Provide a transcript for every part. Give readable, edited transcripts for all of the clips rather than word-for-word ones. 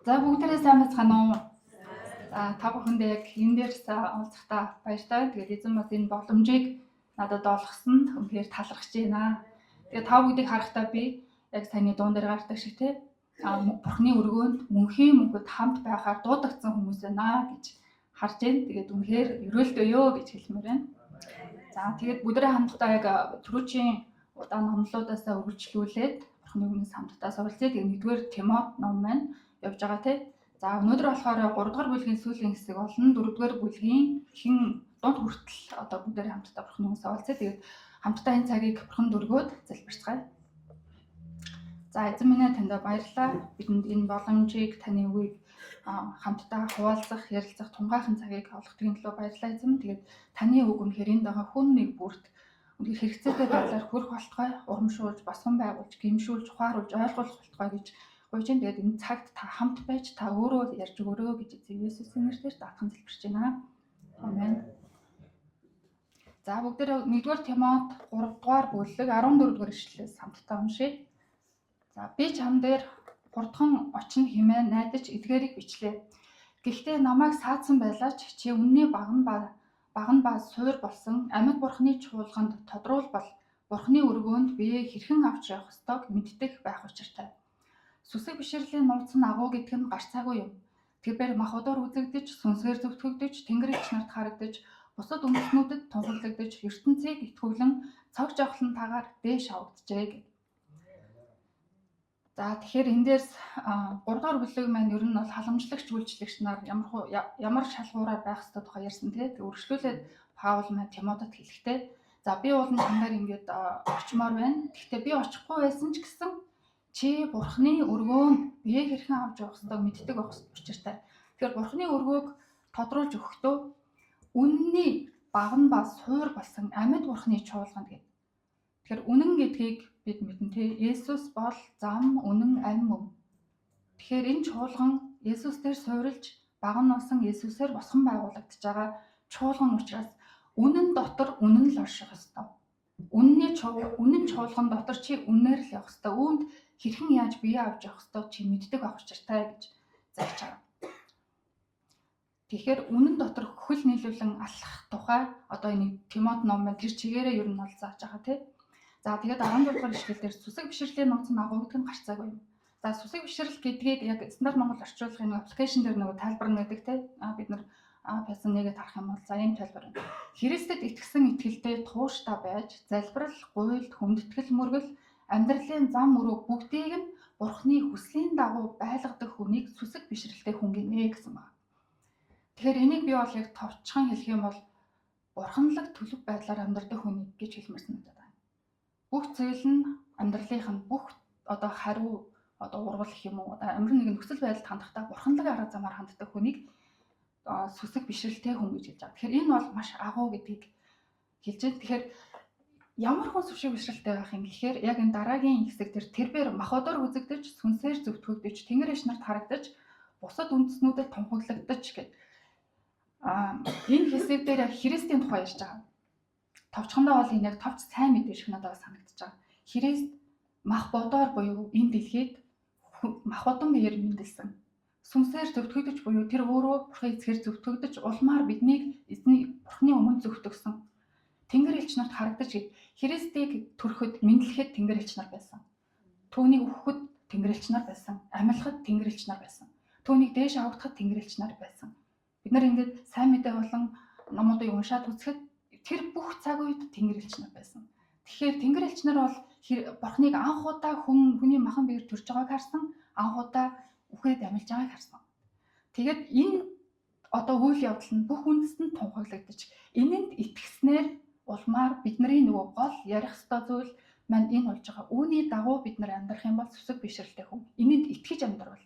За бүгдээрээ сайн байцгаана уу? За та бүхэндээ яг энэ дээрс уулзахдаа баяртай. Тэгээд эзэн бас энэ боломжийг надад олгосон үнэхээр талархаж байна. Тэгээд та бүгдийг харахтаа би яг саяны дуун дээр гардаг шиг те Бурхны өргөөнд мөнхийн мөнхөд хамт байхаар дуудагдсан хүмүүс байна гэж харж байна. Тэгээд үнэхээр өрөөлтөө ёо гэж хэлмээр байна. За тэгээд бүгдээрээ хамтдаа яг түрүүчийн удаа номлуудаас үргэлжлүүлээд Бурхны өмнөөс хамтдаа суралцъя. Тэгээд нэгдүгээр Тимот ном маань явж байгаа те. За өнөөдөр болохоор 3 дугаар бүлгийн сүүлийн хэсэг болон 4 дугаар бүлгийн хэн дунд хүртэл одоо бүгдээрээ хамтдаа Бурхны өмнөөс суралцъя. Тэгээд хамтдаа энэ цагийг Бурханд өргөөд залбирцгаая. За эзэн минь танд баярлалаа. Бидэнд энэ боломжийг таны үгийг хамтдаа хуваалцах, ярилцах тунгайхан цагийг олгохын төлөө баярлалаа эзэн. Тэгээд таны үг үнэхээр энд байгаа хүн нэг бүрт үнэхээр хэрэгцээтэй байдлаар хүрэх болтугай, урамшуулж, босгон байгуулж, гэмшүүлж, ухааруулж, ойлгуулах болтугай гэж гуйж байна. Тэгээд энэ цагт та хамт байж та өөрөө ярьж өгөрөө гэж эзэн Есүсийн нэрээр даатхан залбирч байна. Амен. За бүгдээрээ 1-р Тимот 3 дугаар бүлэг 14 дугаар ишлэлээс хамтдаа уншъя. За би чам дээр хурдхан очин хэмээн найдаж эдгээрийг бичлээ. Гэхдээ намайг саадсан байлаач чи үнний баган ба суур болсон амьд бурхны чуулганд тодруулбал бурхны өргөөнд биеэ хэрхэн авч явах ёстойг мэддэг байх учиртай. Сүсэг бишрлийн нууц нь агуу гэдэг нь гарцаагүй юм. Тэрээр махбодоор үзэгдэж, сүнсээр зөвтгөгдөж, тэнгэр элч нарт харагдаж, бусад үндэснүүдэд тунхаглагдаж, ертөнцийг итгүүлэн цог жавхлан тагаар дээш авагджээ гэв. За тэгэхээр энэ дээрс 3 дугаар бүлэг маань ер нь бол халамжлагч үйлчлэгч нар ямар шалгуураар байх ёстой тухай ярьсан тий. Үргэлжлүүлээд Паул маань Тимотед хэлэхдээ за би бол чамдаар ингээд очимоор байна. Гэхдээ би очихгүй байсан ч гэсэн чи бурхны өргөөнд бие хэрхэн авч явах ёстойг мэддэг байх учиртай. Тэгэхээр бурхны өргөөг тодруулж өгөхдөө үнний баган ба суур болсон амьд бурхны чуулганд гэдэг. Тэгэхээр үнэн гэдгийг бид мэднэ тий. Есүс бол зам, үнэн, амь мөн. Тэгэхээр энэ чуулган Есүс дээр суурилж баган уусан Есүсээр босгон байгуулагдж байгаа чуулган учраас үнэн дотор үнэн л орших ёстой. Үнэн чуулган дотор чи үнээр л явах ёстой. Үүнд хэрхэн яаж бие авч явах ёстойг чи мэддэг байх учиртай гэж зааж байгаа. Тэгэхээр үнэн дотор хөл нийлүүлэн алхах тухай одоо энэ Тимот ном маань тэр чигээрээ ер нь бол зааж байгаа тий. За тэгээд 14 дугаар ишлэлээр сүсэг бишрлийн нууц нь агуу гэдэг нь гарцаагүй юм. За сүсэг бишрэл гэдгийг яг стандарт монгол орчуулгын аппликейшн дээр нөгөө тайлбарна гэдэг те. Бид нар пясан нэгэд харах юм бол за ийм тайлбар байна. Христэд итгэсэн итгэлдээ тууштай байж залбирал, гуйлд, хүндэтгэл, мөргөл, амьдралын зам мөрөө бүгдийг нь Бурхны хүслийн дагуу байлгадаг хүнийг сүсэг бишрэлтэй хүн гинэ гэсэн байна. Тэгэхээр энийг би бол яг товчхон хэлэх юм бол бурханлаг төлөв байдлаар амьдрдаг хүнийг гэж хэлмээр санагдаад байна. Бүх зүйл нь амьдралынх нь бүх одоо хариу одоо урвал гэх юм уу одоо амьдрал нэг нөхцөл байдалд хандахдаа бурханлаг арга замаар ханддаг хүнийг сүсэг бишрэлтэй хүн гэж хэлж байгаа. Тэгэхээр энэ бол маш агуу гэдгийг хэлж байна. Тэгэхээр ямар хүн сүсэг бишрэлтэй байх юм гэхээр яг энэ дараагийн хэсэг дээр тэрээр махбодоор үзэгдэж, сүнсээр зөвтгөгдөж, тэнгэр элч нарт харагдаж, бусад үндэснүүдэд тунхаглагдаж гэдэг. Энэ хэсэг дээр яг Христийн тухай ярьж байгаа. Товчхондоо бол энэ яг товч сайн мэдээ шиг надад санагдаж байгаа. Христ махбодоор буюу энэ дэлхийд махбодон биеэр мэндэлсэн. Сүнсээр зөвтгөгдөж буюу тэр өөрөө Бурхны эцгээр зөвтгөгдөж улмаар биднийг эзний Бурхны өмнө зөвтгөгсөн. Тэнгэр элч нарт харагдаж Христийг төрөхөд мэдлэхэд тэнгэр элч нар байсан. Түүнийг өгөхөд тэнгэр элч нар байсан. Амьлахад тэнгэр элч нар байсан. Түүнийг дээш авагдахад тэнгэр элч нар байсан. Бид нар ингээд сайн мэдээ болон номуудыг уншаад үзэхэд тэр бүх цаг үед тэнгэр элч нар байсан. Тэгэхээр тэнгэр элч нар бол Бурхныг анх удаа хүний махан биеэр төрж байгааг харсан, анх удаа үхээд амьлж байгааг харсан. Тэгээд энэ одоо үйл явдал нь бүх үндэстэнд тунхаглагдаж, энэнд итгэснээр улмаар бидний нөгөө гол ярих ёстой зүйл маань энэ болж байгаа. Үүний дагуу бид нар амьдрах юм бол сүсэг бишрэлтэй хүн. Энэнд итгэж амьдрал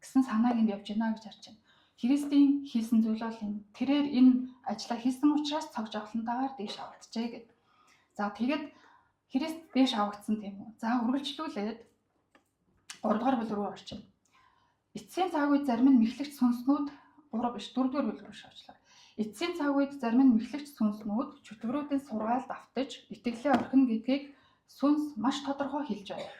гэсэн санааг энд явж байна гэж харж байна. Христийн хийсэн зүйл бол энэ. Тэрээр энэ ажлаа хийсэн учраас цог жавхлантайгаар дээш авагджээ гэдэг. За тэгээд Христ дээш авагдсан тийм үү. За үргэлжлүүлээд 3 дугаар бүлэг рүү орчих. Эцсийн цаг үед зарим нь мэхлэгч сүнснүүд 4 дугаар бүлэг рүү шавчлаа. Эцсийн цаг үед зарим нь мэхлэгч сүнснүүд чөтгөрүүдийн сургаалд автаж итгэлээ орхино гэдгийг сүнс маш тодорхой хэлж байна.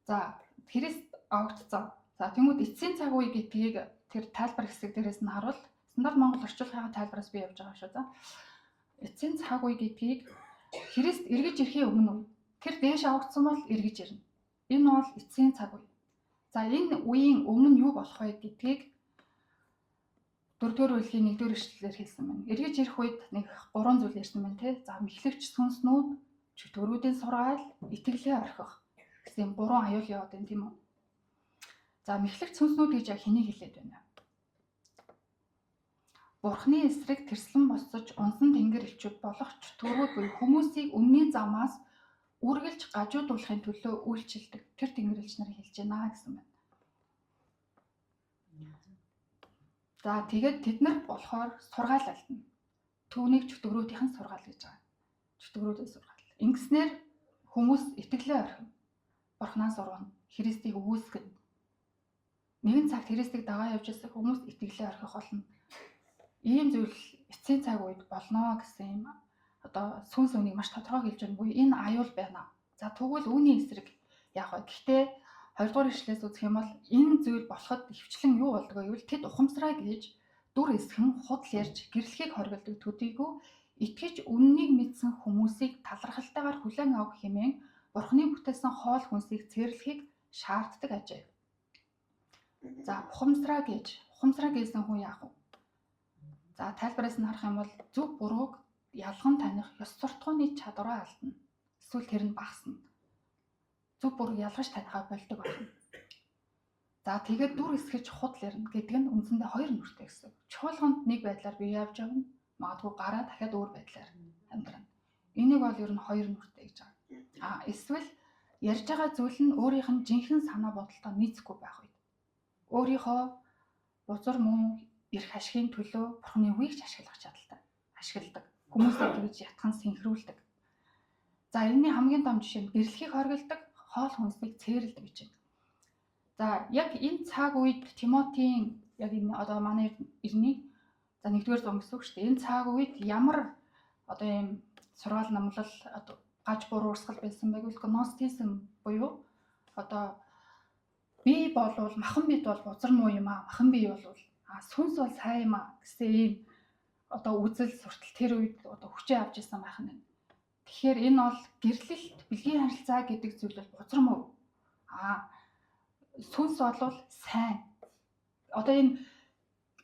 За Христ авагдсан. За тэгмүүд эцсийн цаг үе гэдгийг тэр тайлбар хэсэг дээрээс нь харуул стандарт Монгол орчуулгын тайлбараас би явж байгаа шүү. За эцсийн цаг үе гэдгийг Христ эргэж ирэхийн өмнө үе. Тэр дээш авагдсан бол эргэж ирнэ. Энэ бол эцсийн цаг үе. За энэ үеийн өмнө юу болох вэ гэдгийг 4-р бүлгийн 1-р эшлэлээр хэлсэн байна. Эргэж ирэх үед нэг 3 зүйл ярьсан байна тий. За мэхлэгч сүнснүүд, чөтгөрүүдийн сургаал, итгэлээ орхих гэсэн 3 аюул яваад байна тийм үү? За мэхлэгч сүнснүүд гэж яг хэнийг хэлээд байна? Бурхны эсрэг тэрслэн босцож унсан тэнгэр элчүүд болох чөтгөрүүд буюу хүмүүсийг өмнөний замаас үргэлж гажуудуулахын төлөө үйлчилдэг тэр тэнгэр элч нарыг хэлж байна гэсэн байна. За тэгээд тэд нар болохоор сургаал алдна. Түүнийг чөтгөрүүдийн сургаал гэж байгаа. Чөтгөрүүдийн сургаал. Ингэснээр хүмүүс итгэлээ орхино. Бурхнаас ургана. Христийг үгүйсгэнэ. Нэгэн цагт Христийг дагаа явж ирсэн хүмүүс итгэлээ орхих болно. Ийм зүйл эцсийн цаг үед болно гэсэн юм. Одоо сүнс үнийг маш тодорхой хэлж байна. Буюу энэ аюул байна. За тэгвэл үүний эсрэг яг гоо. Гэхдээ 2-р ишлээс үзэх юм бол энэ зүйл болоход хвчлэн юу болдог вэ гэвэл тэд ухамсараа гэж дүр эсхэн худал ярьж гэрлэхийг хоригддаг төдийгүй итгэж үннийг мэдсэн хүмүүсийг талархалтайгаар хүлээн авах хэмээн Бурхны бүтээсэн хоол хүнсийг цэрлэхийг шаарддаг ажээ. За ухамсараа гэсэн хүн яах вэ? За тайлбараас нь харах юм бол зөв бурууг ялган таних ёс суртахууны чадвараа алдна. Эсвэл тэр нь багасна. Зөв буруу ялгаж танихаа болдог байна. За тэгээд дүр эсгэж худал ярина гэдэг нь үндсэндээ хоёр нүртэй гэсэн. Чуулганд нэг байдлаар бие явж явна. Магадгүй гараа дахиад өөр байдлаар амьдрна. Энийг бол ер нь хоёр нүртэй гэж байгаа. Эсвэл ярьж байгаа зүйл нь өөрийнх нь жинхэнэ санаа бодолтой нийцэхгүй байх үед. Өөрийнхөө бузар мөн эрх ашигын төлөө Бурхны үгийг ашиглах чадaltaй. Ашигладаг. Хүмүүсээ тэгж ятхан синхрүүлдэг. За энэний хамгийн том жишээ нь гэрлэхийг хоригддаг, хоол хүнсийг цэрлдэг гэж байна. За яг энэ цаг үед Тимотийн яг энэ одоо манай ирний за 1-р зам гэсэн үг шүү дээ. Энэ цаг үед ямар одоо ийм сургаал намлал одоо гаж буруу урсгал байсан байг вэ? Гностизм буюу одоо би болвол махан бид бол бузар муу юм аа. Махан бие болвол сүнс бол сайн юм аа гэсэн ийм одоо үзэл суртал тэр үед одоо хүчээ авч ирсэн байх нь. Тэгэхээр энэ бол гэрлэлт, бэлгийн харилцаа гэдэг зүйл бол бузар муу. Сүнс бол сайн. Одоо энэ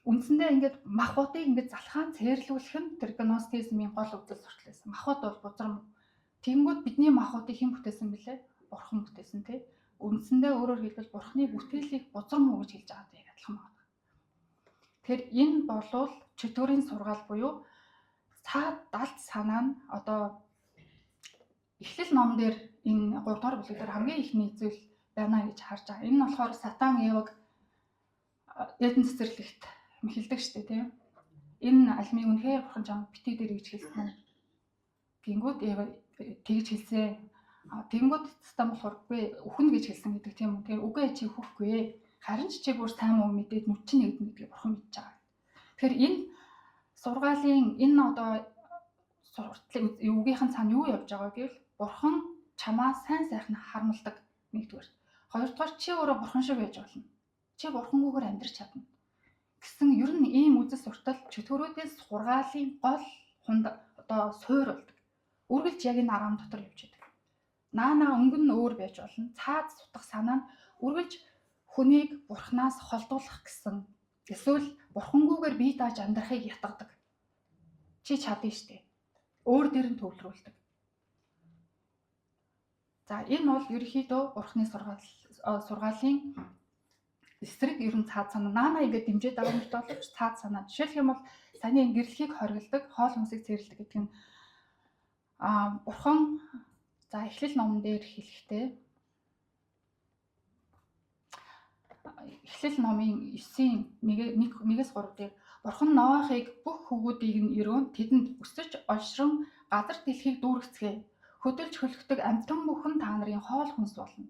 үндсэндээ ингээд махбодыг ингээд залхаан цээрлүүлэх нь тэр гностизмын гол үзэл суртал байсан. Махбод бол бузар муу. Тэгэнгүүт бидний махбодыг хэн бүтээсэн бэлээ? Бурхан бүтээсэн тий. Үндсэндээ өөрөөр хэлбэл Бурхны бүтээлийг бузар муу гэж хэлж байгаа юм адилхан байна. Тэгэхээр энэ болвол чөтгөрийн сургаал буюу цаад далд санаа нь одоо Эхлэл ном дээр энэ 3-р бүлэг дээр хамгийн ихний зүйл байна гэж харж байгаа. Энэ нь болохоор Сатан Еваг Эден цэцэрлэгт мэхэлдэг штэ тийм. Энэ альмыг үнэхээр бурхан чам битгий дээр гэж хэлсэн. Гингүүд Ева тэгж хэлсэн. Тэнгүүд Сатан болохоор үгүй өхнө гэж хэлсэн гэдэг тийм үү. Тэгэхээр үгүй чи хөхгүй. Харин ч чи бүр сайн муу мэдээд нүд чинь нэгдэн гэдгийг бурхан мэдж байгаа. Тэгэхээр энэ сургаалын энэ одоо сурталын үгийнхэн цаана юу явж байгаа гэвэл бурхан чамаа сайн сайхан харамлдаг нэгдүгээр. Хоёрдугаар чи өөрөө бурхан шиг байж болно. Чи бурхангүйгээр амьдрч чадна. Гэсэн ер нь ийм үзэл суртал чөтгөрүүдийн сургаалын гол хунд одоо суур болдог. Үргэлж яг энэ араам дотор явж байдаг. Наана өнгөн нь өөр байж болно. Цаад сутах санаа нь үргэлж хүнийг бурхнаас холдуулах гэсэн эсвэл бурхангүйгээр бие дааж амьдрахыг ятгадаг. Чи чадна штэ. Өөр дээр нь төвлөрүүлдэг. За энэ бол ерөнхийдөө бурхны сургаалын эсрэг ерөн цаад санаа. Наана ингээд дэмжиж байгаа юм боловч цаад санаа. Жишээлх юм бол саяны гэрлэхийг хоригддаг, хоол хүнсийг цэрлдэг гэдэг нь бурхан за Эхлэл номон дээр хэлэхдээ Эхлэл номын 9:1-3 дээр бурхан Ноахыг бүх хөвгүүдийг нь өрөөн тэдэнд өсөж олшрон газар дэлхийг дүүргэцгээе. Хөдөлж хөлөгдөг амьтан бүхэн та нарын хоол хүнс болно.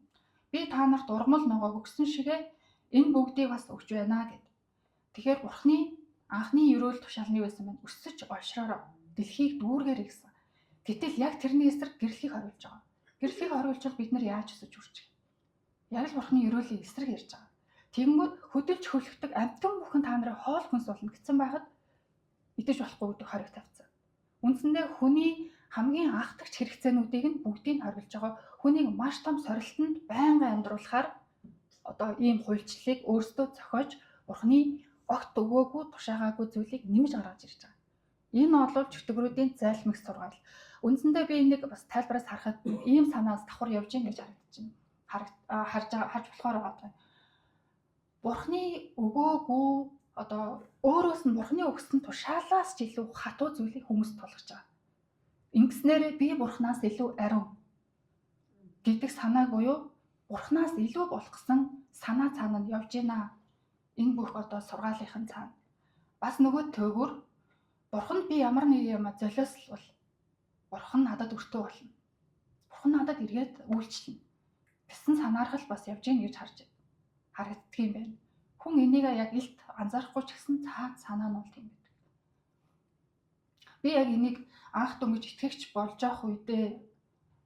Би та нарт ургамал ногоог өгсөн шигэ энэ бүгдийг бас өгч байна гэд. Тэгэхээр бурхны анхны өрөөл тушаалны байсан байна. Өсөж олшророо дэлхийг дүүргээрэй гэсэн. Гэтэл яг тэрний эсрэг гэрлэхийг хориулж байгаа. Гэрлэхийг хориулж бид нар яаж өсөж үржих? Яг л бурхны өрөөлийн эсрэг ярьж байгаа. Тэгэнгүүт хөдөлж хөлөгдөг амьтан бүхэн та нарын хоол хүнс болно гэсэн байхад идэж болохгүй гэдэг хориг тавьсан. Үндсэндээ хүний хамгийн анхдагч хэрэгцээнүүдийг нь бүгдийг нь хоригдж байгаа. Хүнийг маш том сорилтонд байнга амьдруулахаар одоо ийм хуульчлалыг өөрсдөө зохиож Бурхны огт өгөөгүй тушаагаагүй зүйлийг нэмж гаргаж ирж байгаа. Энэ бол чөтгөрүүдийн зайлмаг сургаал. Үндсэндээ би энийг бас тайлбараас харахад ийм санаас давхар явж ийн гэж харагдаж байна. Харж болохоор байгаа. Бурхны өгөөгүй одоо өөрөөс нь Бурхны өгсөн тушаалаас ч илүү хатуу зүйлийг хүмүүст тулгаж байгаа. Ингэснээр би Бурханаас илүү ариун гэдэг санааг буюу Бурханаас илүү болох гэсэн санаа цаана нь явж байна. Энэ бүх одоо сургаалынхын цаана. Бас нөгөө төөгөр Бурханд би ямар нэг юм золиослол Бурхан надад өртөө болно. Бурхан надад эргээд үйлчлэнэ гэсэн санаархал бас явж ийн гэж харагддаг юм байна. Хүн энийг яг илт анзаарахгүй ч гэсэн цаад санаа нь бол тийм байдаг. Би яг энийг анх дөнгөж итгэгч болж явах үедээ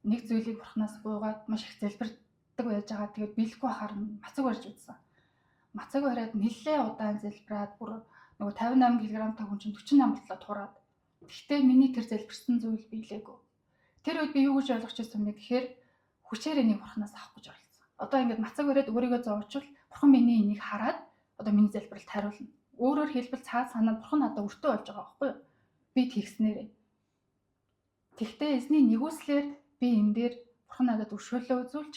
нэг зүйлийг Бурханаас гуйгаад маш их залбирдаг байж байгаа. Тэгээд биелэхгүй харна мацаг барьж үзсэн. Мацаг бариад нэлээ удаан залбираад бүр нөгөө 58 кг та хүн чинь 48 болтлоо тураад. Гэхдээ миний тэр залбирсан зүйл биелээгүй. Тэр үед би юу гэж ойлгож байсан бэ гэхээр хүчээр энийг Бурханаас авах гэж оролцсон. Одоо ингээд мацаг бариад өөрийгөө зовоочвол Бурхан миний энийг хараад одоо миний залбиралд хариулна. Өөрөөр хэлбэл цаад санаа Бурхан надад өртөө болж байгаа байхгүй юу? Би тэгснээрээ. Тэгтээ эзний нэгүслэр би энэ дээр Бурхан надад өршөөлөө үзүүлж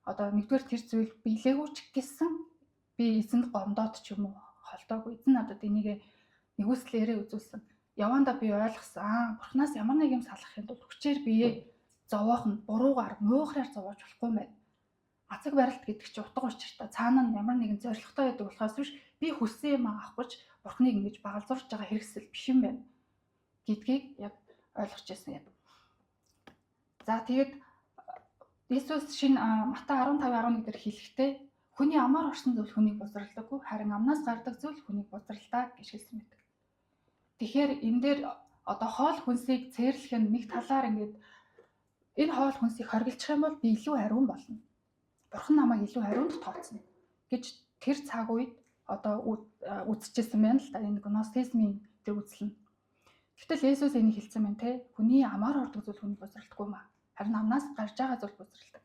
одоо нэгдүгээр тэр зүйл биелээгүй ч гэсэн би эзэнд гомдоод ч юм уу холдоогүй. Эзэн надад энийг нэгүслээрээ үзүүлсэн. Явандаа би ойлгосон. Бурханаас ямар нэг юм салахын тулд хүчээр бие зовоохно буруугаар муухраар зовоож болохгүй юм байна. Мацаг барилт гэдэг чинь утга учиртай цаана нь ямар нэгэн зорилготой байдаг болохоос биш би хүссэн юм авахгүйч Бурханыг ингэж багалзуурч байгаа хэрэгсэл биш юм байна гэдгийг яг ойлгож байсан юм. За тэгээд Иесус шинэ Матай 15:11 дээр хэлэхдээ хүний амаар орсон зүйл хүнийг бузралдаггүй харин амнаас гардаг зүйл хүнийг бузралдаг гэж хэлсэн байдаг. Тэгэхээр энэ дээр одоо хоол хүнсийг цээрлэх нь нэг талаар ингээд энэ хоол хүнсийг хоригдчих юм бол би илүү ариун болно. Бурхан намайг илүү ариунд тооцно гэж тэр цаг үед одоо үзчихсэн байна л да энэ гностизмын тэр үзэл нь. Гэтэл Иесус энийг хэлсэн байна те. Хүний амаар ордог зүйл хүнийг бузралдаггүй маа. Харин амнаас гарч байгаа зүйл бузралдаг.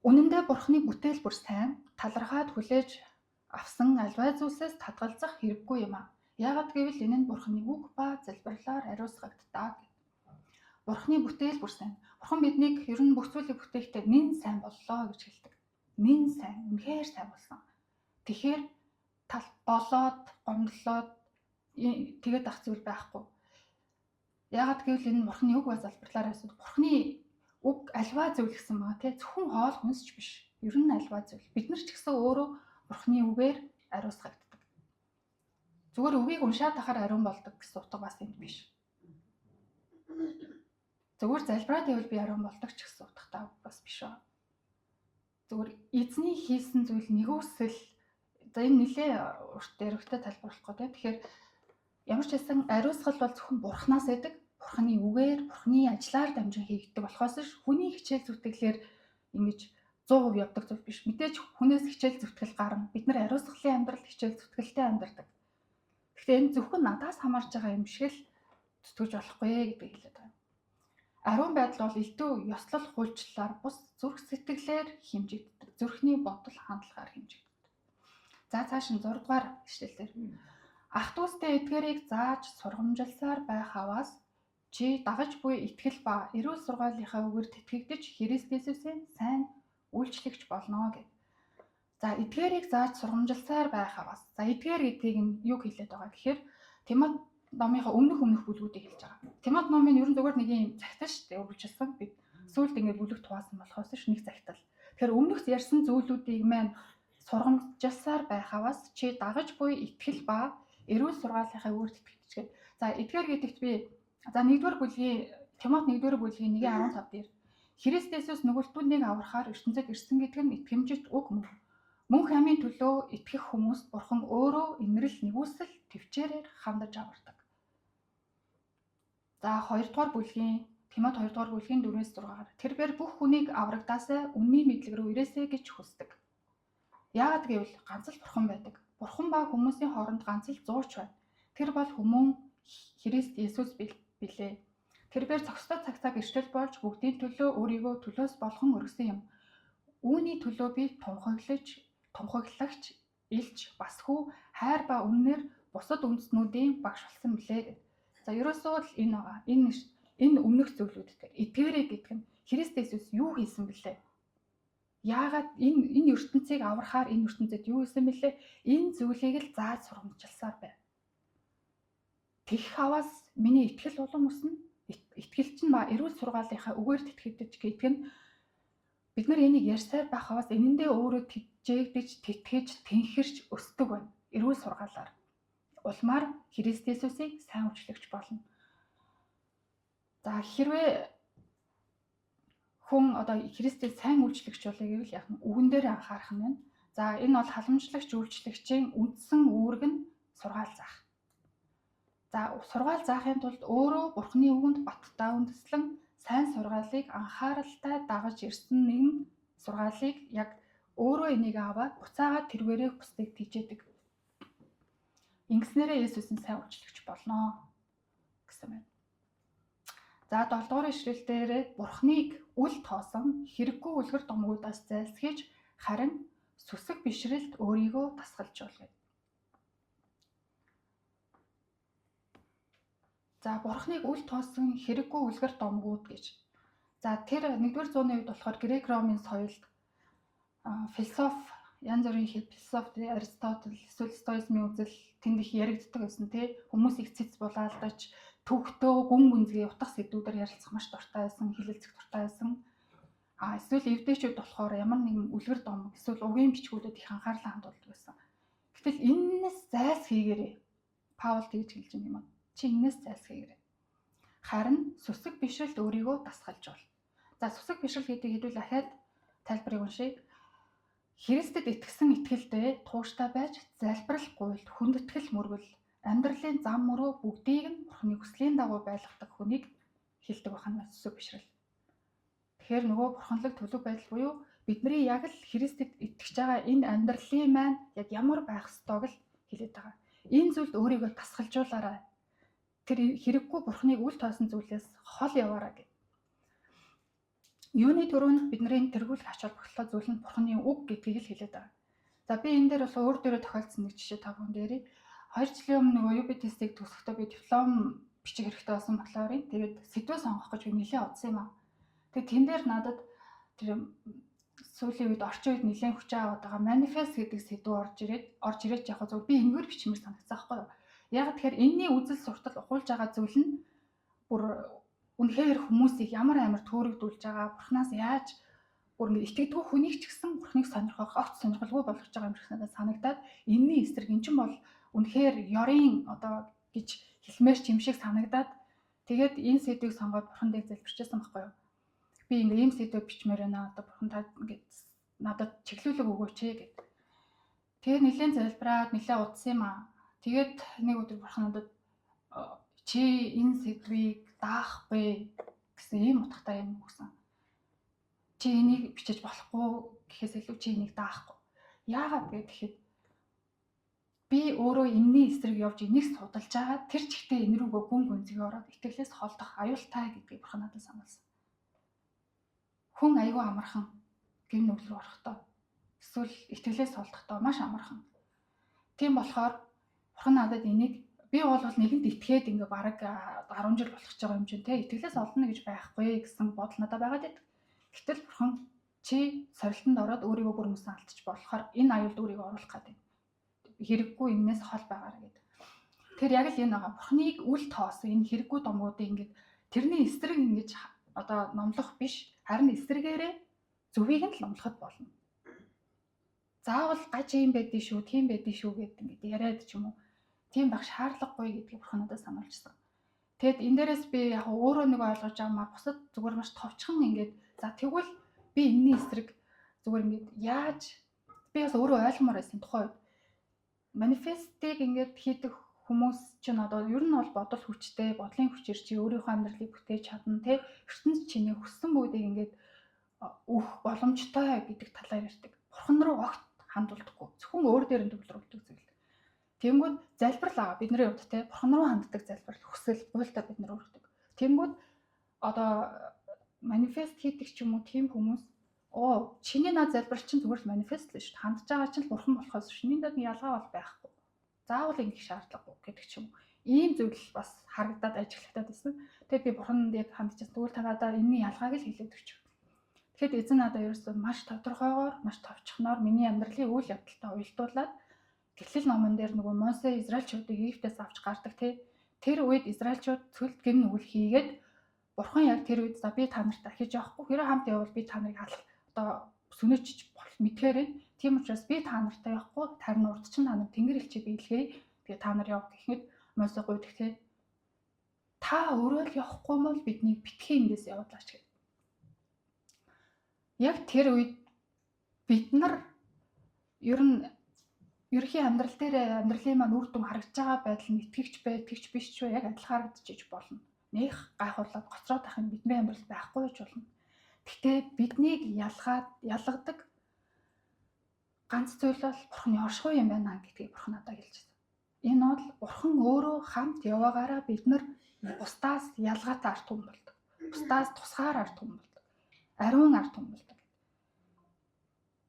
Үнэн дээр Бурханы бүтээл бүр сайн талархаад хүлээж авсан альваа зүйлсээс татгалзах хэрэггүй юм аа. Яагаад гэвэл энэ нь Бурханы үг ба залбирлаар ариусгагддаг. Бурханы бүтээл бүр сайн. Бурхан биднийг ер нь бүх зүйлийг бүтээхдээ нэн сайн боллоо гэж хэлдэг. Нэн сайн, үнэхээр сайн болсон. Тэгэхээр болоод, гомдлоод тэгээд ах зүйл байхгүй. Яагаад гэвэл энэ Бурханы үг ба залбирлаар ариусгад. Бурханы үг альваа зүйл гэсэн байгаа тийм зөвхөн хоол хүнс ч биш. Ер нь альваа зүйл. Бид нар ч гэсэн өөрөө Бурханы үгээр ариусгагддаг. Зүгээр үгийг уншаад тахаар ариун болдог гэсэн утга бас энд биш. Зүгээр залбираад байвал би ариун болдог ч гэсэн утгатай бас биш ба. Зүгээр эзний хийсэн зүйл нэгүсэл за энэ нэлээ урт дээрвтэй тайлбарлах гоо тийм. Тэгэхээр ямар ч байсан ариусгал бол зөвхөн Бурханаас байдаг. Бурханы үгээр, Бурханы ажлаар дамжин хийгддэг болохоос ш хүний хичээл зүтгэлээр ингэж 100% явдаг зүйл биш. Мэдээж хүнээс хичээл зүтгэл гарна. Бид нар ариусгалын амьдрал хичээл зүтгэлтэй амьдардаг. Гэхдээ энэ зөвхөн надаас хамаарч байгаа юм шиг л зүтгэж болохгүй гэдгийг хэлээд байна. Ариун байдал бол элдв ёслол хуульчлалаар бус зүрх сэтгэлээр хэмжигддэг. Зүрхний бодол хандлагаар хэмжигддэг. За цааш нь 6 дугаар ишлэлээр ах дүүстэй эдгээрийг зааж сургамжилсаар байх аваас чи дагаж буй итгэл ба эрүүл сургаалынхаа үгээр тэтгэгдэж Христ Есүсийн сайн үйлчлэгч болно гэв. За эдгээрийг зааж сургамжилсаар байх аваас. За эдгээр гэдгийг нь юу хэлээд байгаа гэхээр Тимот номынхаа өмнөх бүлгүүдийг хэлж байгаа. Тимот номын ер нь зүгээр нэг юм загтал шүү дээ үргэлжилсэн. Бид сүүлд ингээд бүлэг туваасан болохоос ш нэг загтал. Тэгэхээр өмнөх ярьсан зүйлүүдийг маань сургамжилсаар байх аваас чи дагаж буй итгэл ба эрүүл сургаалынхаа үгээр тэтгэгдэж гээд. За эдгээр гэдэгт би за 1-р бүлгийн Тимот 1-р бүлгийн 1:15 дээр Христ Есүс нүгэлтүүднийг аврахаар ертөнцид ирсэн гэдэг нь итгэмжит үг мөн. Мөнх амийн төлөө итгэх хүмүүст Бурхан өөрөө инрэл нэгүсэл төвчээрээр хандаж авардаг. За 2-р бүлгийн Тимот 2 дугаар бүлгийн 4-6-аар тэрээр бүх хүнийг аврагдаасаа үнний мэдлэг рүү ирээсэй гэж хүсдэг. Яагаад гэвэл ганц л бурхан байдаг. Бурхан ба хүмүүсийн хооронд ганц л зууч байна. Тэр бол хүмүүн Христ Есүс билээ. Тэрээр зохистой цагтаа гэрчлэл болж бүгдийн төлөө өөрийгөө төлөөс болгон өргөсөн юм. Үүний төлөө би тунхаглагч, илч, бас хүү, хайр ба үннээр бусад үндэстнүүдийн багш болсон билээ гэв. За ерөөсөө л энэ байгаа. Энэ өмнөх зүйлүүд дээр эдгээрээ гэдэг нь Христ Есүс юу хийсэн бэлээ? Яагаад энэ ертөнцийг аврахаар энэ ертөнцид юу хийсэн бэлээ? Энэ зүйлийг л зааж сургамжлсаар байна. Тэгэх хаваас миний итгэл улам өснө. Итгэлч нь ба эрүүл сургаалынхаа үгээр тэтгэгдэж гэдэг нь бид нар энийг ярьсаар байх хаваас энэндээ өөрөө тэжээгдэж, тэтгэж, тэнхэрч өсдөг байна. Эрүүл сургаалаар. Улмаар Христ Есүсийг сайн үйлчлэгч болно. За хэрвээ хүн одоо Христийг сайн үйлчлэгч болъё гэвэл яг нь үгэн дээр анхаарах нь байна. За энэ бол халамжлагч үйлчлэгчийн үндсэн үүрэг нь сургаал заах. За сургаал заахын тулд өөрөө Бурхны үгэнд баттаа үндэслэн сайн сургаалыг анхааралтай дагаж ирсэн нэгэн сургаалыг яг өөрөө энийг аваад буцаагаад тэрвэрээ бусдыг тийжээдэг. Ингэснээрээ Есүс нь сайн үйлчлэгч болно гэсэн байна. За 7 дугаар ишлэл дээр Бурхныг үл тоосон хэрэггүй үлгэр домгуудаас зайлсхийж харин сүсэг бишрэлт өөрийгөө дасгалжуулна. За Бурхныг үл тоосон хэрэггүй үлгэр домгууд гэж. За тэр 1-р зууны үед болохоор Грек Ромын соёлд философ янз бүрийн философ Аристотель, эсвэл стоицизмын үзэл тэнд их яригддаг байсан тий. Хүмүүс их цэц булаалдаж төвхтөө гүн гүнзгий утга сэдвүүдээр ярилцах маш дуртай байсан, хэлэлцэх дуртай байсан. Эсвэл эвдээчүүд болохоор ямар нэгэн үлгэр домог эсвэл угийн бичгүүдэд их анхаарлаа хандуулдаг байсан. Гэтэл энэс зайлсхийгээрэй. Паул тэгж хэлж байгаа юм аа. Чи энэс зайлсхийгээрэй. Харин сүсэг бишрэлт өөрийгөө дасгалжуул. За сүсэг бишрэл гэдэг хэдүүл ахаад тайлбарыг уншийе. Христэд итгэсэн итгэлдээ тууштай байж залбирал гуйлд хүндэтгэл мөргөл амьдралын зам мөрөө бүгдийг нь Бурхны хүслийн дагуу байлгадаг хүнийг хэлдэг бахан сүсэг бишрэл. Тэгэхээр нөгөө бурханлаг төлөв байдал буюу бидний яг л Христэд итгэж байгаа энэ амьдралын маань яг ямар байх ёстойг л хэлээд байгаа. Энэ зүйлд өөрийгөө тасгалжуулаарай. Тэр хэрэггүй Бурхныг үл тоосон зүйлээс хол яваарай гэх. Юуны төрөнд бидний тэргүүлэх ач холбогдолтой зүйл нь Бурхны үг гэдгийг л хэлээд байгаа. За би энэ дээр бол өөр дөрөө тохиолдсон нэг жишээ та бүхэн дээрээ 2 жилийн өмнө нөгөө UB тестийг төгсөхдөө би диплом бичих хэрэгтэй болсон болохоор тэгээд сэдвээ сонгох гэж би нэлээд удсан юм аа. Тэгээд тэн дээр надад тэр сүүлийн үед орчин үед нэлээд хүч аваад байгаа манифест гэдэг сэдв орж ирээд яг зөв би энэгээр бичмээр санагцсан байхгүй юу. Яг тэгэхээр энэний үзэл суртал ухуулж байгаа зүйл нь бүр үнэхээр хүмүүсийг ямар амар төөрөгдүүлж байгаа, Бурханаас яаж бүр ингэ итгэдэггүй хүнийг ч гэсэн Бурханыг сонирхох, огт сонирхолгүй болгож байгаа юм шиг надад санагдаад энэний эсрэг эн чинь бол үнэхээр ёрын одоо гэж хэлмээр ч юм шиг санагдаад тэгээд энэ сэдвийг сонгоод Бурханд залбирчээсэн байхгүй юу. Би ингэ ийм сэдв бичмээр байна. Одоо Бурхан та ингэ надад чиглүүлэг өгөөч гэд. Тэгээд нэлээд залбираад нэлээд удсан юм аа. Тэгээд нэг өдөр Бурхан надад чи энэ сэдвийг даах бэ гэсэн ийм утгатай юм өгсөн. Чи энийг бичиж болохгүй гэхээс илүү чи энийг даахгүй. Яагаад гэхэд би өөрөө энэний эсрэг явж энийг судалж байгаа тэр чигтээ энэ рүүгөө гүн гүнзгий ороод итгэлээс холдох аюултай гэдгийг Бурхан надад сануулсан. Хүн айгүй амархан гэм нүгэл рүү орохдоо эсвэл итгэлээс холдохдоо маш амархан. Тийм болохоор Бурхан надад энийг би бол нэгэнд итгээд ингээ бараг 10 жил болох ч байгаа юм чинь те итгэлээс олно гэж байхгүй гэсэн бодол надад байгаад байдаг. Гэтэл Бурхан чи сорилтонд ороод өөрийгөө бүр мөсөн алдчих болохоор энэ аюулд өөрийгөө оруулах гэдэг. Хэрэггүй юмнаас хол байгаарай гэдэг. Тэр яг л энэ байгаа. Бурхныг үл тоосон энэ хэрэггүй домгуудыг ингээ тэрний эсрэг ингэж одоо номлох биш харин эсрэгээрээ зөвийг нь л номлоход болно. Заавал гаж юм байдгийг шүү, тийм байдгийг шүү гэдэг ингээ яриад ч юм уу. Тийм байх шаардлагагүй гэдгийг Бурхан надад сануулсан. Тэгэд энэ дээрээс би яг өөрөө нэг ойлгож байгаа маа бусад зүгээр маш товчхон ингээд за тэгвэл би энэний эсрэг зүгээр ингээд яаж би бас өөрөө ойлгомоор байсан тухай манифестыг ингээд хийдэг хүмүүс чинь одоо ер нь бол бодол хүчтэй, бодлын хүчээр чи өөрийнхөө амьдралыг бүтээж чадна те. ертөнц чиний хүссэн бүгдийг ингээд өөх боломжтой гэдэг талаар ярьдаг. Бурхан руу огт хандуулдаггүй. Зөвхөн өөр дээр нь төвлөрүүлдэг зүйл. Тэнгүүд залбирал аа бидний хувьд те бурхан руу ханддаг залбирал, хүсэл, буйлтаа бид нар өргөдөг. Тэнгүүд одоо манифест хийдэг ч юм уу тийм хүмүүс чиний наад залбирал чинь зүгээр л манифест л шүү дээ. Хандж байгаа чинь бурхан болохоос шинийн дэд ялгаа бол байхгүй. Заавал ингэх шаардлагагүй гэдэг ч юм уу. Ийм зүйл бас харагдаад ажиглагдаад байсан. Тэгээд би бурханд яг хандчихсан. Тэгвэл та надаа энэний ялгааг л хэлээд өгч. Тэгэхэд эзэн надаа ерөөсөө маш тодорхойгоор, маш товчхоноор миний амьдралын үйл явдалтай уялдуулаад Гэвлэл номон дээр нөгөө Мосе Израильчуудыг Египтээс авч гардаг тий. Тэр үед Израильчууд цөлд гин нүгэл хийгээд бурхан яг тэр үед за би та нарт ахиж явахгүй хэрэв хамт явбал би та нарыг одоо сүнэчж мэдхээр тийм учраас би та нартай явахгүй тарин урд чинь та нар тэнгэр элчээ биелгээ. Тэгээ та нар яв гэхэд Мосе гуйдаг тий. Та өөрөө л явахгүй бол бидний битгий эндээс явуулаач гэдэг. Яг тэр үед бид нар ер нь ерхий амьдрал дээр амьдралын маань үр дүн харагдж байгаа байдал нь итгэвч биш ч яг адилхан харагдчих болно. Нэх гайхуулаад гоцроод ах нь бидний амьдрал байхгүй ч болно. Гэтэ биднийг ялгадаг ганц зүйл бол бурхны оршихуй юм байна гэдгийг бурхан надад хэлжсэн. Энэ бол бурхан өөрөө хамт яваагаараа бид нар бусдаас ялгаатай арт хүн болдог. Бусдаас тусгаар арт хүн болдог. Ариун арт хүн болдог.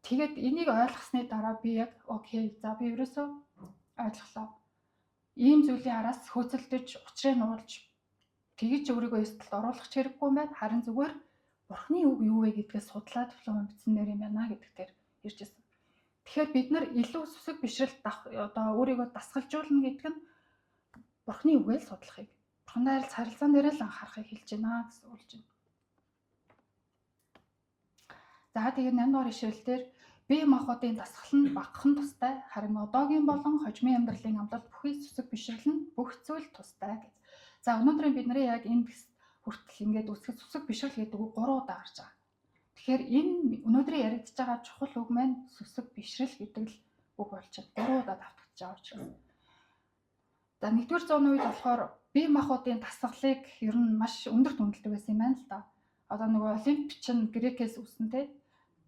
Тэгээд энийг ойлгосны дараа би яг окей за би ерөөсөө ойлголоо. Ийм зүйлийн араас хөөцөлдөж учрыг нуулж тэгж өөрийгөө эсдэлд оруулах хэрэггүй юм байна. Харин зүгээр бурхны үг юу вэ гэдгээс судлаад диплом бичсэн нэр юм байна гэдэг дээр ирж ирсэн. Тэгэхээр бид нар илүү сүсэг бишрэлт одоо өөрийгөө дасгалжуулна гэдэг нь бурхны үгээ л судлахыг, бурхантай харилцаан дээр л анхаарахыг хэлж байна гэсэн үг байна. За тэгээд 8 дугаар ишлэлээр бие махбодын дасгал нь багахан тустай харин одоогийн болон хожмын амьдралын амлалт бүхий сүсэг бишрэл нь бүх зүйл тустай гэж. За өнөөдөр бидний яг энэ хүртэл ингээд үсгэд сүсэг бишрэл гэдэг үг 3 удаа гарч байгаа. Тэгэхээр энэ өнөөдрийн яригдж байгаа чухал үг маань сүсэг бишрэл гэдэг л үг болж байна. 3 удаа давтагдж байгаа учраас. За 1-р зууны үед болохоор бие махбодын дасгалыг ер нь маш өндөрт үнэлдэг байсан юм байна л да. Одоо нөгөө олимпич нь грекээс үүсэн те.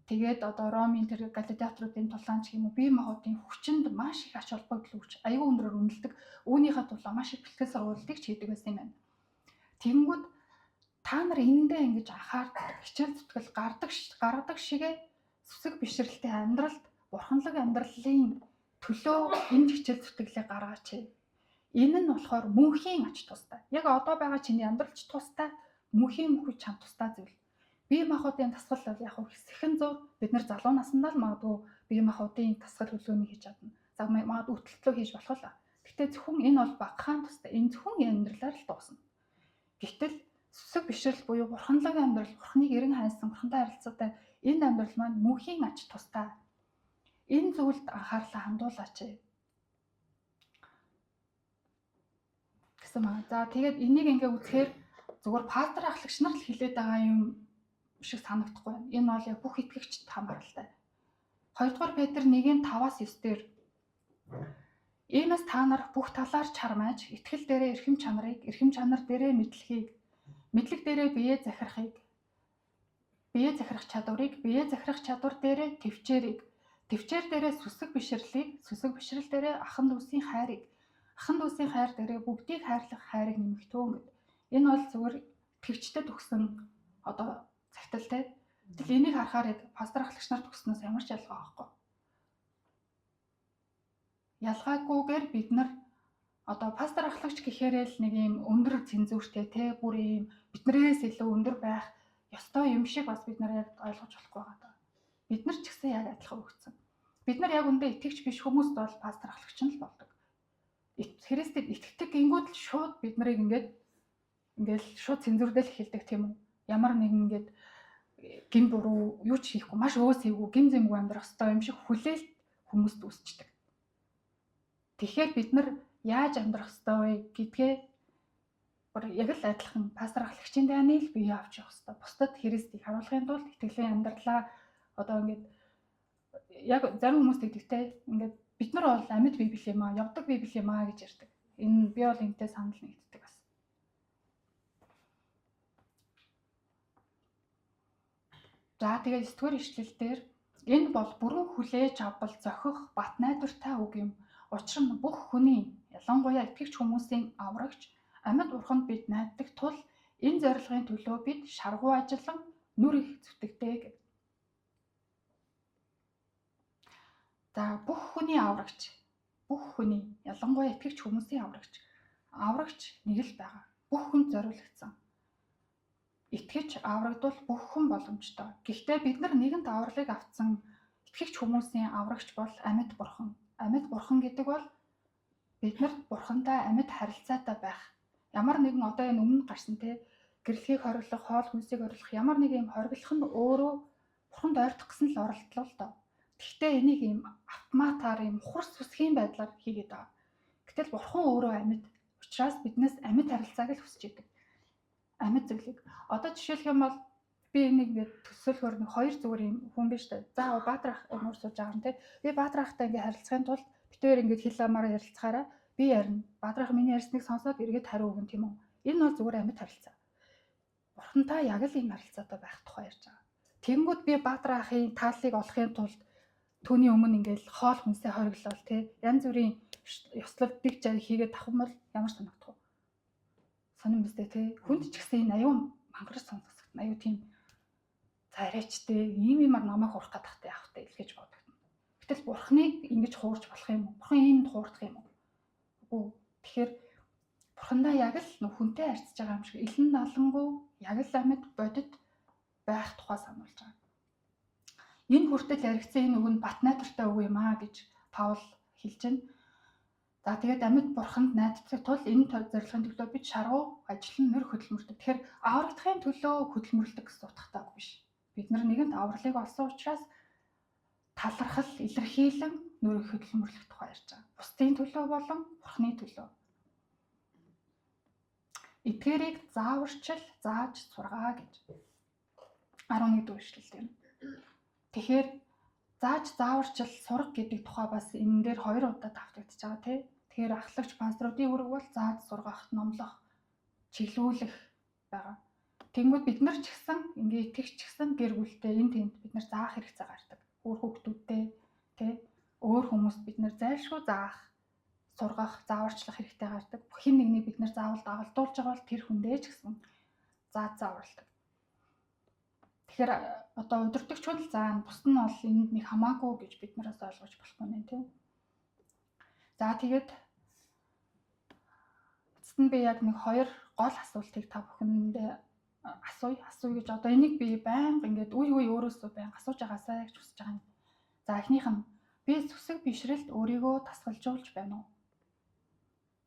Тэгээд одоо Ромын тэр гладиаторуудын тулаан ч юм уу бие махбодын хүчинд маш их ач холбогдол өгч аюул өндрөөр үнэлдэг. Үүнийхээ тулаа маш их бэлтгэл сургалтыг ч хийдэг байсан юм байна. Тэнгүүд та нар энэндээ ингэж анхаардаг, хичээл зүтгэл гаргадаг шигээ сүсэг бишрэлтэй амьдралд бурханлаг амьдралын төлөө энэ хичээл зүтгэлээ гаргаач. Энэ нь болохоор мөнхийн ач тустай. Яг одоо байгаа чиний амьдралч тустай, мөнхийн мөхөж чам тустай зүйл. Бие махбодын дасгал бол яг хэсэгхэн зур бид нар залуу наснаа л магадгүй бие махбодын дасгал хөдөлгөөнийг хийж чадна. За магадгүй өтөлтлөө хийж болох л. Гэхдээ зөвхөн энэ бол багахан тустай. Энэ зөвхөн амьдралаар л дуусна. Гэтэл сүсэг бишрэл буюу бурханлаг амьдрал, бурхныг эрен хайсан, бурхантай харилцаатай энэ амьдрал маань мөнхийн ач тустай. Энэ зүйлд анхаарлаа хандуулаач. Гэсэн маа. За тэгээд энийг ингээ үзэхээр зүгээр пастор ахлагч нар л хэлээд байгаа юм шиг санагдахгүй байна. Энэ бол яг бүх итгэгчд хамааралтай. 2-р Петр 1:5-9 дээр иймээс та нар бүх талаар чармааж, итгэл дээрээ эрхэм чанар дээрээ мэдлэгийг, мэдлэг дээрээ бие захирах чадвар дээрээ төвчээр дээрээ сүсэг бишрэл дээрээ ахан дүүсийн хайрыг, ахан дүүсийн хайр дээрээ бүгдийг хайрлах хайрыг нэмэгтүүн гэд. Энэ бол зүгээр итгэгчдэд өгсөн одоо цагталтай. Тэгэл энийг харахаар яг пастор ахлагч нарт өгснөөс ямар ч ялгаа байхгүй. Ялгаагүйгээр бид нар одоо пастор ахлагч гэхээр л нэг юм өндөр цензүүртэй те бүр юм биднээс илүү өндөр байх ёстой юм шиг бас бид нар яг ойлгож болохгүй байгаа. Бид нар ч гэсэн яг адилхан өгсөн. Бид нар яг үндэ итгэвч биш хүмүүст бол пастор ахлагч нь л болдог. Христэд итгэдэг гингүүд л шууд бид нарыг ингээл шууд цензурдэл эхэлдэг тийм үү? Ямар нэг ингээд гин буруу юу ч хийхгүй маш өөсөйгөө гин зэмгүй амьдрах ёстой юм шиг хүлээлт хүмүүст үүсчдэг. Тэгэхээр бид нар яаж амьдрах ёстой вэ гэдгээ яг л адилхан пастор ахлагчийн дааны л бие авч явах ёстой. Бусдад Христийг харуулахын тулд итгэлийн амьдралаа одоо ингээд яг зарим хүмүүс тэгдэгтэй ингээд бид нар бол амьд библи юм аа, явдаг библи юм аа гэж ярьдаг. Энэ би бол энэтэй санал нэгддэг бас. За тэгээд 9-р ишлэлдэр энэ бол бүрэн хүлээж авбал зохих бат найдвартай үг юм. Учир нь бүх хүний, ялангуяа итгэгч хүмүүсийн аврагч амьд бурханд бид найддаг тул энэ зорилгын төлөө бид шаргуу ажиллан нүр их зүтгэдэг гэв. За бүх хүний аврагч, бүх хүний, ялангуяа итгэгч хүмүүсийн аврагч нэг л байгаа. Бүх хүнд зориулагдсан. Итгэж аврагдвал бүх хүн боломжтой. Гэхдээ бид нар нэгэнт авралыг авсан итгэгч хүмүүсийн аврагч бол амьд бурхан. Амьд бурхан гэдэг бол биднэрт бурхантай амьд харилцаатай байх. Ямар нэгэн одоо энэ өмнө гарсан те гэрлэхийг хориглох, хоол хүнсийг хориглох ямар нэг юм хориглох нь өөрөө бурханд ойртох гэсэн л оролдлоо л доо. Гэхдээ энийг юм автоматар юм ухрас сүсгийн байдлаар хийгээд байгаа. Гэтэл бурхан өөрөө амьд. Учираас биднээс амьд харилцааг л хүсэж идэг. Амьд зүйлийг. Одоо жишээлх юм бол би энийг ингээд төсөөлөхөр нэг хоёр зүгээр юм хүн биш үү? За Баатар ах нуур сууж байгаа юм те. Би Баатар ахтай ингээд харилцахын тулд битээр ингээд хэл амаар ярилцахаараа би ярина. Баатар ах миний ярьсныг сонсоод эргээд хариу өгнө тийм үү? Энэ бол зүгээр амьд харилцаа. Бурхантай яг л ийм харилцаатай байх тухай ярьж байгаа. Тэнгүүд би Баатар ахын тааллыг олохын тулд түүний өмнө ингээд хоол хүнсээ хориглол те. Янз бүрийн ёслол дэг жаг хийгээд тавхан бол ямар санагдах вэ? Сонин биз дээ те. Хүнд ч гэсэн энэ аюун мангар сонсогдсон. Аюу тийм царайчтэй ийм юмар намайг хуурах гэдэгтэй явах те л гэж бодогдно. Гэтэл бурхныг ингэж хуурч болох юм уу? Бурхан иймд хуурдах юм уу? Үгүй. Тэгэхээр бурхандаа яг л хүнтэй харьцаж байгаа юм шиг элен далангуу яг л амьд бодит байх тухай сануулж байгаа. Энэ хүртэл яригдсан энэ үг нь бат найдвартай үг юм аа гэж Паул хэлж байна. За тэгээд амьд бурханд найддаг тул энэ зорилгын төлөө бид шаргуу ажиллан нэр хөдөлмөрлөдөг. Тэгэхээр аврагдахын төлөө хөдөлмөрлөдөг гэсэн утгатай үг биш. Бид нар нэгэнт авралыг олсон учраас талархал, илэрхийлэн нөр хөдөлмөрлөх тухай ярьж байгаа. Бусдын төлөө болон бурхны төлөө. Эдгээрийг зааварчил зааж сургаа гэж 11-р эшлэлд юм. Тэгэхээр зааж зааварчил сурах гэдэг тухай бас энэ дээр 2 удаа давтагдчихж байгаа тий. Тэгэхээр ахлагч пасторуудын үүрэг бол зааж сургах, номлох, чиглүүлэх байгаа. Тэнгүүд бид нар ч гэсэн ингээ итгэж ч гэсэн гэр бүлтэй энэ тэмд бид нар заах хэрэгцээ гардаг. Өөр хүүхдүүдтэй тий өөр хүмүүст бид нар зайлшгүй заах, сургах, зааварчлах хэрэгтэй гардаг. Хэн нэгнийг бид нар заавал дагалдуулж байгаа бол тэр хүндээ ч гэсэн зааж зааварладаг. Тэгэхээр одоо удирдагч бол заана, бус нь бол энд нэг хамаагүй гэж бид нараас ойлгож болохгүй нэ тийм. За тэгээд эцэст нь би яг нэг 2 гол асуултыг та бүхэндээ асууя гэж одоо энийг би байнга ингээд үе өөрөөсөө байнга асууж байгаасаа гэж хүсэж байгаа юм. За эхнийх нь би сүсэг бишрэлд өөрийгөө тасгалжуулж байна уу?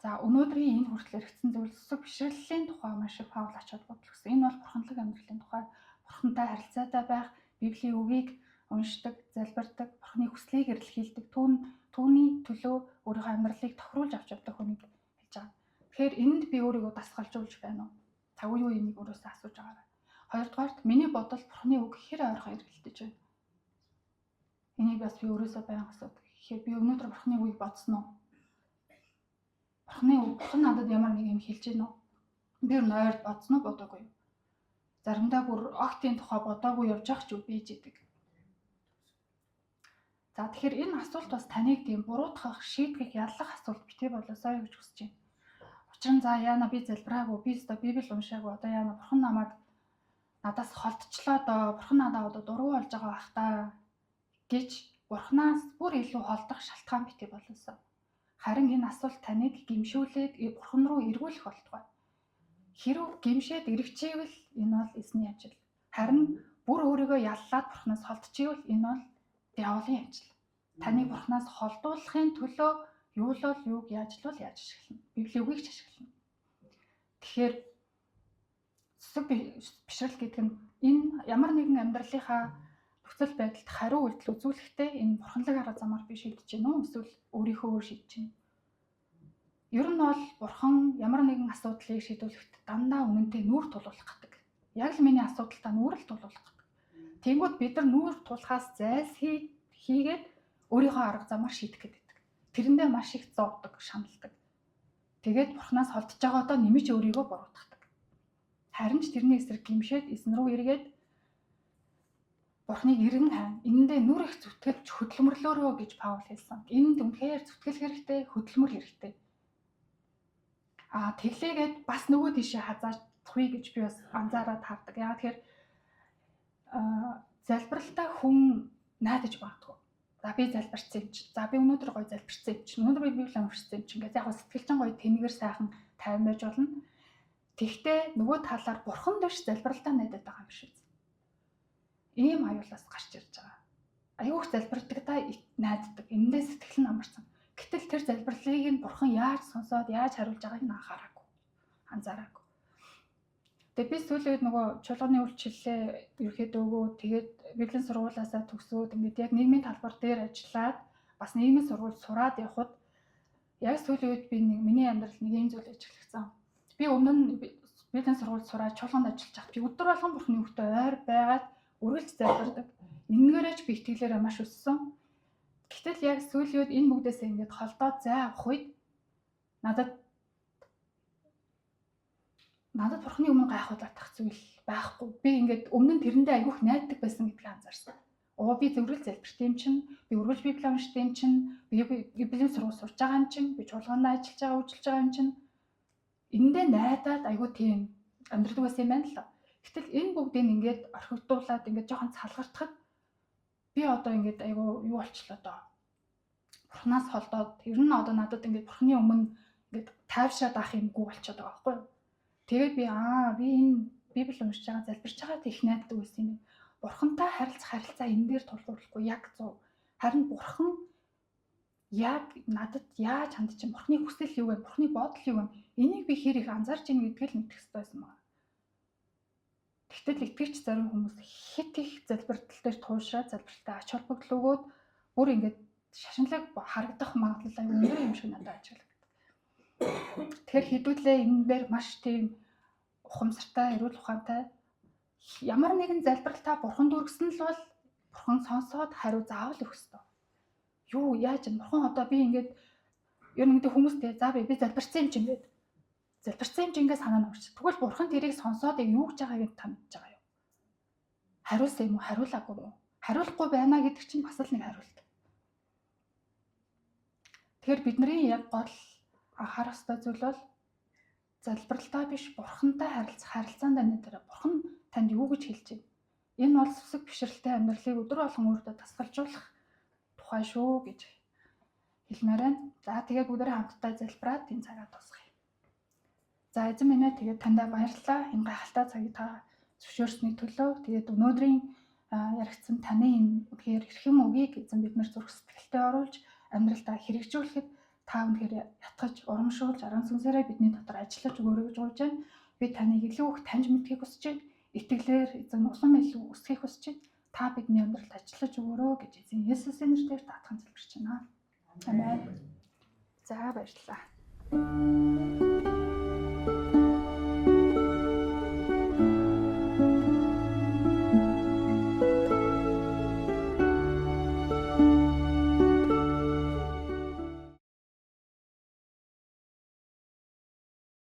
За өнөөдрийн энэ хүртэл хэрэгцсэн зүйл сүсэг бишрэлийн тухай маш их Паул ач холбогдол гэсэн. Энэ бол бурханлаг амьдралын тухай, бурхантай харилцаатай байх, Библийн үгийг уншдаг, залбирдаг, бурханы хүслийг эрэлхийлдэг, түүний төлөө өөрийнхөө амьдралыг тохируулж авч явдаг хүнийг хэлж байгаа. Тэгэхээр энд би өөрийгөө дасгалжуулж байна уу? Тав юу энийг өөрөөсөө асууж байгаарай. Хоёрдугаарт миний бодол бурханы үг хэр ойрхон эргэлдэж байна. Энийг бас би өөрөөсөө байнга асуудаг. Тэгэхээр би өнөөдөр бурханы үгийг бодсон уу? Бурханы үг бурхан надад ямар нэг юм хэлж гэнэ үү? Би нойрд бодсон уу, бодоогүй юу? Заримдаа бүр огтын тухай бодоогүй явж ах ч үбийж идэг. За тэгэхээр энэ асуулт бас таныг тийм буруутгах, шийдвэрийг яллах асуулт битгий болоосоо гэж хүсэж байна. Учир нь за яана би залбираагүй, би өстө Библи уншаагүй, одоо яана бурхан надаас холдчихлоо доо, бурхан надаа одоо дургу болж байгаа бах та гэж бурханаас бүр илүү холдох шалтгаан битгий болоосоо. Харин энэ асуулт таныг гимшүүлээд бурхан руу эргүүлэх болтугай. Хэрв гимшээд эргэжээвэл энэ бол эзний ажил. Харин бүр өөрийгөө яллаад бурханаас холдчихвэл энэ бол диаволын ажил. Таныг бурханаас холдуулахын төлөө юу л юуг яаж ашиглана? Библийн үгийг ч ашиглана. Тэгэхээр сүсэг бишрэл гэдэг нь энэ ямар нэгэн амьдралынхаа нөхцөл байдалд хариу үйлдэл үзүүлэхдээ энэ бурханлаг арга замаар би шийдэж гэнэ үү? Эсвэл өөрийнхөө өөр шийдэж гэнэ? Ер нь бол бурхан ямар нэгэн асуудлыг шийдвэрлэхэд дандаа үнэнтэй нүүр тулуулах гэдэг. Яг л миний асуудалтаа нүүр л тулуулах гэдэг. Тэнгүүд бид нар нүүр тулахаас хийгээд өөрийнхөө арга замаар шийдэх гэдэг. Тэрэндээ маш их зовдог, шаналдаг. Тэгээд бурхнаас холдож байгаадаа нэмж өөрийгөө буруутгадаг. Харин ч тэрний эсрэг гимшээд эзэн рүү эргээд бурхныг эргэн хайна. Энэндээ нүр их зүтгэлж хөдөлмөрлөөрөө гэж Паул хэлсэн. Энд үнэхээр зүтгэл хэрэгтэй, хөдөлмөр хэрэгтэй. Тэглээгээд бас нөгөө тийшээ хазаахгүй гэж би бас анзаараад хардаг. Яагаад тэгэхээр залбиралтаа хүн найдаж магадгүй. За би залбирсан юм чи. За би өнөөдөр гоё залбирсан юм чи. Өнөөдөр би Библийг уншсан юм чи. Ингээд яг сэтгэлжин гоё тэнэгээр сайхан тайван байж болно. Тэгвэл нөгөө талаар бурхан дэвш залбиралтаа найдаад байгаа юм шиг. Ийм аюулаас гарч ирж байгаа. Аюух залбирдаг та найддаг. Эндээ сэтгэл нь амарсан. Гэтэл тэр залбирлыг нь бурхан яаж сонсоод яаж хариулж байгааг нь анхаараагүй. Анзаараагүй. Тэгээ би сүүлийн үед нөгөө чуулганы үйлчлэлээ ерөөхдөө өгөө тэгээд Библийн сургуулиасаа төгсөөд ингээд яг нийгмийн талбар дээр ажиллаад бас нийгмийн сургууль сураад явхад яг сүүлийн үед би миний амьдралд нэг юм зүйл ажиглагдсан. Би өмнө нь Библийн сургууль сураад чуулганд ажиллаж байхад би өдөр болгон бурхны үгтэй ойр байгаад үргэлж залбирдаг. Энэгээрээ ч би итгэлээрээ маш өссөн. Гэтэл яг сүүлийн үед энэ бүгдээс ингээд холдоод зай авах үед надад бурхны өмнө гайхуулах зүйл байхгүй. Би ингээд өмнө нь тэрэндээ айгүйх найддаг байсан гэдгийг анзаарсан. Би зөвхөн залбирт юм чинь, би үргэлж Библийг уншдаг юм чинь, би Библийн сургууль сурж байгаа юм чинь, би чуулганд ажиллаж байгаа, үйлчилж байгаа юм чинь. Эндээ найдаад айгүй тийм амьдрал байсан юм байна л. Гэтэл энэ бүгдийг ингээд орхигдуулаад ингээд жоохон цалгартахад би одоо ингээд айгүй юу болчлоо доо. Бурхнаас холдоод ер нь одоо надад ингээд бурхны өмнө ингээд тайвшаад авах юмгүй болчиход байгаа байхгүй юу? Тэгээд би энэ Библи уншиж байгаа, залбирч байгаа их найддаг байсан юм. Бурхантай харилцаа энэ дээр тулгуурлахгүй яг 100. Харин бурхан яг надад яаж хандж чинь бурхны хүсэл юу вэ? Бурхны бодол юу вэ? Энийг би хэр их анзаарч ийн гэдгийг л мэдэх хэрэгтэй байсан байна. Тэгтэл итгэвч зарим хүмүүс хит их залбиртал дээр туушраад залбирталтай ач холбогдол өгөөд бүр ингээд шашинлаг харагдах магадлал аюул өндөр юм шиг надад ажиглагдав. Тэгэхээр хэдүүлээ энэ дээр маш тийм ухамсартай, эрүүл ухаантай ямар нэгэн залбиралтаа бурхан дүргсэн л бол бурхан сонсоод хариу заавал өгөх ёстой. Юу яаж юм бурхан одоо би ингээд ер нь хүмүүстэй за би залбирсан юм чинь гэдэг. Залбирсан юм чинь ингээд санаа нь орчих. Тэгвэл бурхан тэрийг сонсоод юу гэж байгааг та мэдж байгаа юу? Хариулсан юм уу? Хариулаагүй юу? Хариулахгүй байна гэдэг чинь бас л нэг хариулт. Тэгэхээр бидний яг гол анхаарах ёстой зүйл бол залбиралтаа биш бурхантай харилцаанд нэтэр бурхан танд юу гэж хэлж байна? Энэ бол сүсэг бишрэлтэй амьдралыг өдөр болгон өөртөө тасгалжуулах тухай шүү гэж хэлмээр байна. За тэгээд бүгдээ хамтдаа залбираад энэ цагаа дуусгая. За эзэн минь тэгээд таньда баярлалаа. Энэ гайхалтай цагийг та зөвшөөрсөний төлөө. Тэгээд өнөөдрийн яригдсан таны энэ үнэхээр эрхэм үгийг эзэн бид нар зүрх сэтгэлдээ оруулж амьдралдаа хэрэгжүүлэхэд та үнэхээр ятгаж урамшуулж ариун сүнсээрээ бидний дотор ажиллаж өгөөрэй гэж гуйж байна. Би таныг илүү их таньж мэдхийг хүсэж байна. Итгэлээр эзэн улам илүү өсөхийг хүсэж байна. Та бидний амьдралд ажиллаж өгөөрэй гэж эзэн Есүсийн нэрээр таатхан залбирч байна. Амен. За баярлалаа.